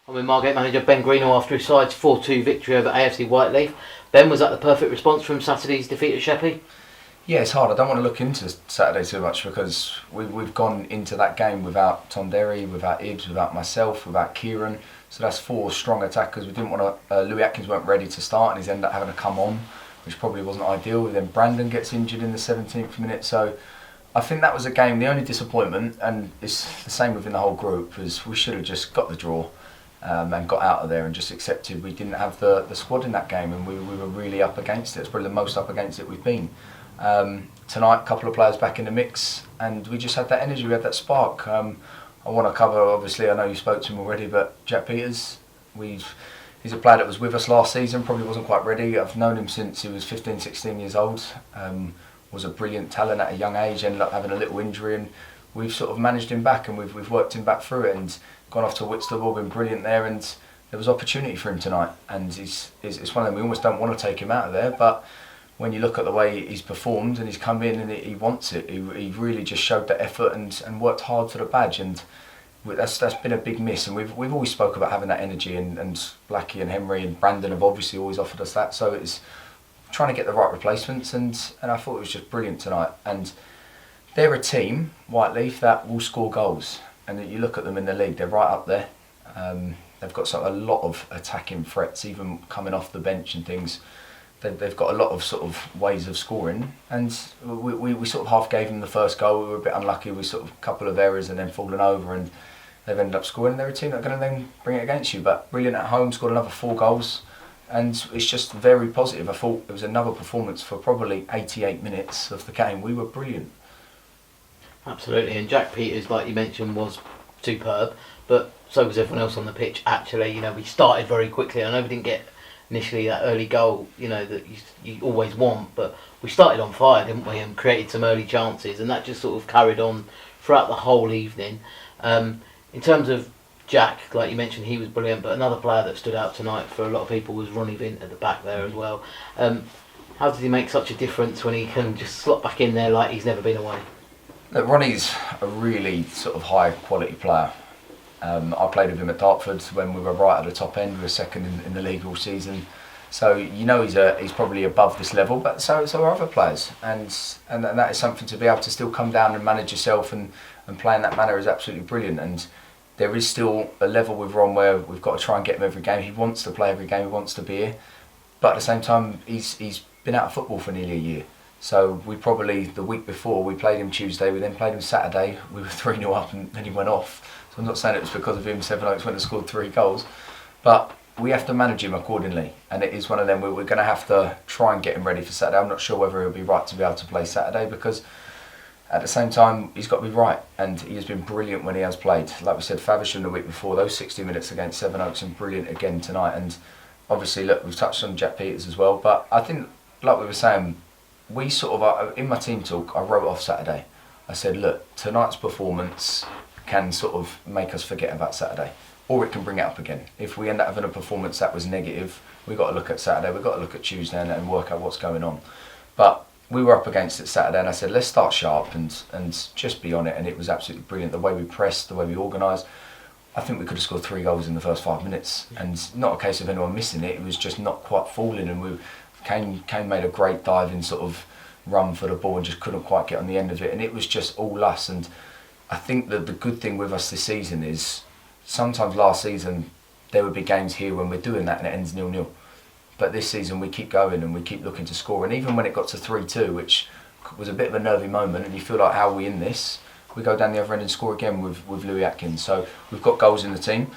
I'm with Margate manager Ben Greenhalgh after his side's 4-2 victory over AFC Whyteleafe. Ben, was that the perfect response from Saturday's defeat at Sheppey? Yeah, it's hard. I don't want to look into Saturday too much because we've gone into that game without Tom Derry, without Ibs, without myself, without Kieran. So that's 4 strong attackers. We didn't want to. Louis Atkins weren't ready to start, and he's ended up having to come on, which probably wasn't ideal. Then Brandon gets injured in the 17th minute. So I think that was a game. The only disappointment, and it's the same within the whole group, was we should have just got the draw. And got out of there and just accepted we didn't have the squad in that game, and we were really up against it. It's probably the most up against it we've been. Tonight, a couple of players back in the mix, and we just had that energy, we had that spark. I want to cover, obviously, I know you spoke to him already, but Jack Peters, he's a player that was with us last season, probably wasn't quite ready. I've known him since he was 15, 16 years old. Was a brilliant talent at a young age, ended up having a little injury, and we've sort of managed him back, and we've worked him back through it, and gone off to Whitstable, been brilliant there, and there was opportunity for him tonight, and it's one of them, we almost don't want to take him out of there, but when you look at the way he's performed and he's come in and he wants it, he really just showed the effort and worked hard for the badge, and that's been a big miss, and we've always spoke about having that energy, and Blackie and Henry and Brandon have obviously always offered us that, so it's trying to get the right replacements, and I thought it was just brilliant tonight. And they're a team, Whyteleafe, that will score goals. And you look at them in the league, they're right up there. They've got a lot of attacking threats, even coming off the bench and things. They've got a lot of sort of ways of scoring. And we sort of half gave them the first goal. We were a bit unlucky with sort of a couple of errors and then falling over, and they've ended up scoring. They're a team that are going to then bring it against you. But brilliant at home, scored another 4 goals. And it's just very positive. I thought it was another performance for probably 88 minutes of the game. We were brilliant. Absolutely, and Jack Peters, like you mentioned, was superb, but so was everyone else on the pitch. Actually, we started very quickly. I know we didn't get initially that early goal, that you always want, but we started on fire, didn't we, and created some early chances, and that just sort of carried on throughout the whole evening. In terms of Jack, like you mentioned, he was brilliant, but another player that stood out tonight for a lot of people was Ronnie Vint at the back there as well. How does he make such a difference when he can just slot back in there like he's never been away? Look, Ronnie's a really sort of high quality player. I played with him at Dartford when we were right at the top end. We were second in the league all season, so he's probably above this level. But so are other players, and that is something to be able to still come down and manage yourself and play in that manner is absolutely brilliant. And there is still a level with Ron where we've got to try and get him every game. He wants to play every game. He wants to be here, but at the same time, he's been out of football for nearly a year. So we probably, the week before, we played him Tuesday, we then played him Saturday, we were 3-0 up and then he went off. So I'm not saying it was because of him, Sevenoaks went and scored 3 goals, but we have to manage him accordingly. And it is one of them where we're going to have to try and get him ready for Saturday. I'm not sure whether he'll be right to be able to play Saturday, because at the same time, he's got to be right. And he has been brilliant when he has played. Like we said, Faversham the week before, those 60 minutes against Sevenoaks, and brilliant again tonight. And obviously, look, we've touched on Jack Peters as well, but I think, like we were saying, we sort of, in my team talk, I wrote off Saturday. I said, look, tonight's performance can sort of make us forget about Saturday, or it can bring it up again. If we end up having a performance that was negative, we've got to look at Saturday, we've got to look at Tuesday and work out what's going on. But we were up against it Saturday, and I said, let's start sharp and just be on it, and it was absolutely brilliant. The way we pressed, the way we organised. I think we could have scored 3 goals in the first 5 minutes, and not a case of anyone missing it, it was just not quite falling, and Kane made a great diving sort of run for the ball and just couldn't quite get on the end of it, and it was just all us. And I think that the good thing with us this season is sometimes last season there would be games here when we're doing that and it ends 0-0, but this season we keep going and we keep looking to score, and even when it got to 3-2, which was a bit of a nervy moment and you feel like, how are we in this, we go down the other end and score again with Louis Atkins. So we've got goals in the team.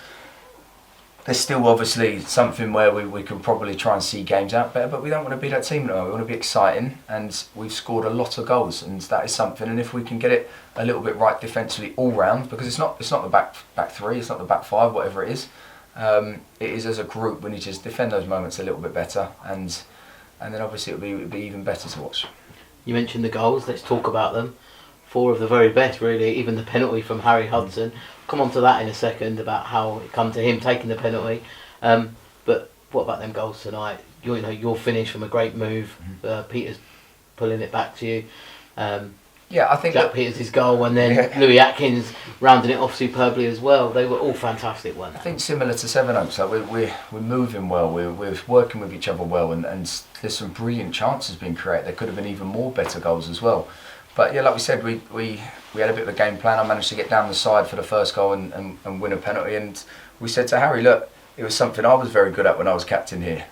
There's still obviously something where we can probably try and see games out better, but we don't want to be that team now. We want to be exciting, and we've scored a lot of goals, and that is something. And if we can get it a little bit right defensively all round, because it's not the back 3, it's not the back 5, whatever it is. It is as a group we need to just defend those moments a little bit better, and then obviously it'll be even better to watch. You mentioned the goals. Let's talk about them. 4 of the very best, really. Even the penalty from Harry Hudson. Come on to that in a second about how it come to him taking the penalty. But what about them goals tonight? Your finish from a great move, Peters pulling it back to you. Yeah, I think Jack Peters' goal, and then Louis Atkins rounding it off superbly as well. They were all fantastic, weren't they? I think similar to Sevenoaks, like we're moving well, we're working with each other well, and there's some brilliant chances being created. There could have been even more better goals as well. But yeah, like we said, we had a bit of a game plan. I managed to get down the side for the first goal and win a penalty. And we said to Harry, look, it was something I was very good at when I was captain here.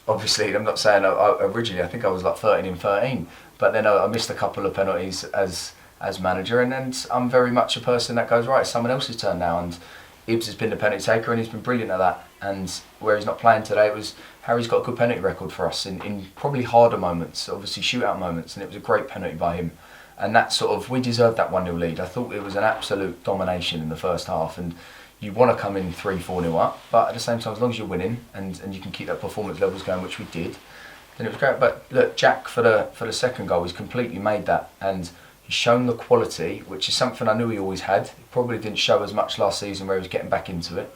Obviously, I'm not saying originally, I think I was like 13 in 13. But then I missed a couple of penalties as manager, and I'm very much a person that goes, right, it's someone else's turn now, and Ibs has been the penalty taker and he's been brilliant at that. And where he's not playing today, Harry's got a good penalty record for us in probably harder moments, obviously shootout moments, and it was a great penalty by him. And that sort of, we deserved that 1-0 lead. I thought it was an absolute domination in the first half, and you want to come in 3-4-0 up, but at the same time, as long as you're winning and you can keep that performance levels going, which we did, then it was great. But look, Jack for the second goal, he's completely made that, and he's shown the quality, which is something I knew he always had. He probably didn't show as much last season where he was getting back into it,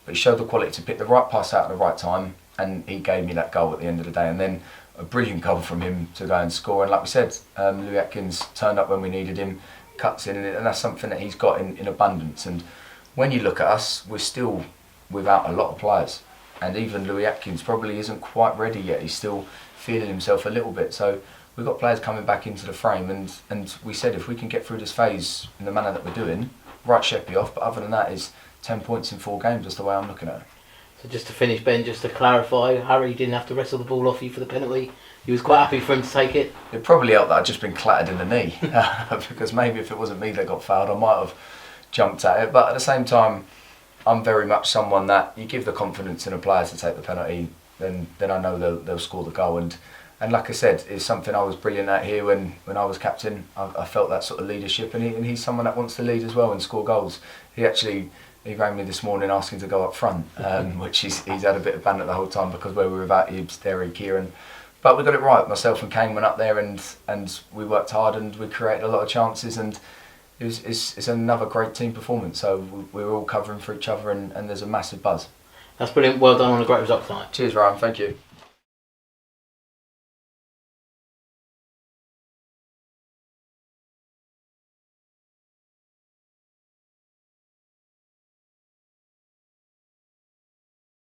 but he showed the quality to pick the right pass out at the right time, and he gave me that goal at the end of the day. And then a brilliant goal from him to go and score. And like we said, Louis Atkins turned up when we needed him, cuts in, and that's something that he's got in abundance. And when you look at us, we're still without a lot of players, and even Louis Atkins probably isn't quite ready yet. He's still feeling himself a little bit. So we've got players coming back into the frame, and we said if we can get through this phase in the manner that we're doing, write Sheppey off. But other than that, is 10 points in 4 games. That's the way I'm looking at it. So just to finish, Ben, just to clarify, Harry didn't have to wrestle the ball off you for the penalty. You was quite happy for him to take it. It probably helped that I'd just been clattered in the knee, because maybe if it wasn't me that got fouled, I might have jumped at it. But at the same time, I'm very much someone that you give the confidence in a player to take the penalty, then I know they'll score the goal. And like I said, it's something I was brilliant at here when I was captain. I felt that sort of leadership, and he's someone that wants to lead as well and score goals. He rang me this morning asking to go up front, which he's had a bit of banter the whole time, because where we were without Ibs, Derry, Kieran. But we got it right. Myself and Kane went up there and we worked hard and we created a lot of chances, and it's another great team performance. So we're all covering for each other, and there's a massive buzz. That's brilliant. Well done on a great result tonight. Cheers, Ryan. Thank you.